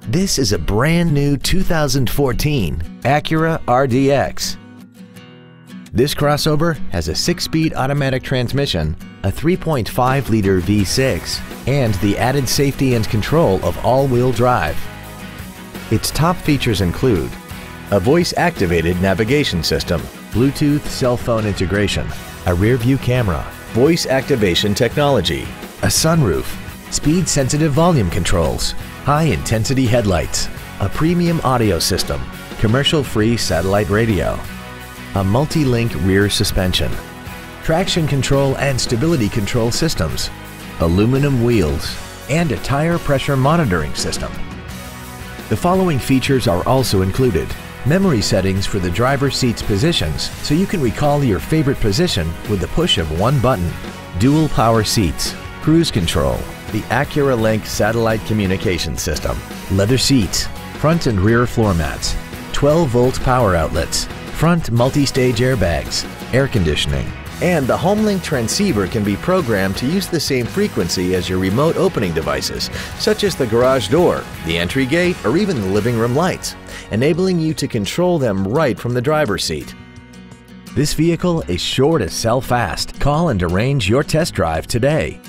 This is a brand new 2014 Acura RDX. This crossover has a 6-speed automatic transmission, a 3.5-liter V6, and the added safety and control of all-wheel drive. Its top features include a voice-activated navigation system, Bluetooth cell phone integration, a rear-view camera, voice activation technology, a sunroof, speed-sensitive volume controls, high-intensity headlights, a premium audio system, commercial-free satellite radio, a multi-link rear suspension, traction control and stability control systems, aluminum wheels, and a tire pressure monitoring system. The following features are also included: memory settings for the driver's seat's positions so you can recall your favorite position with the push of one button, dual power seats, cruise control, the Acura Link satellite communication system, leather seats, front and rear floor mats, 12-volt power outlets, front multi-stage airbags, air conditioning, and the HomeLink transceiver can be programmed to use the same frequency as your remote opening devices, such as the garage door, the entry gate, or even the living room lights, enabling you to control them right from the driver's seat. This vehicle is sure to sell fast. Call and arrange your test drive today.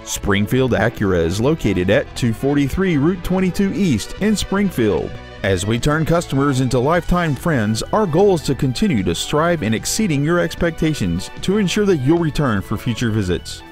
Springfield Acura is located at 243 Route 22 East in Springfield. As we turn customers into lifetime friends, our goal is to continue to strive in exceeding your expectations to ensure that you'll return for future visits.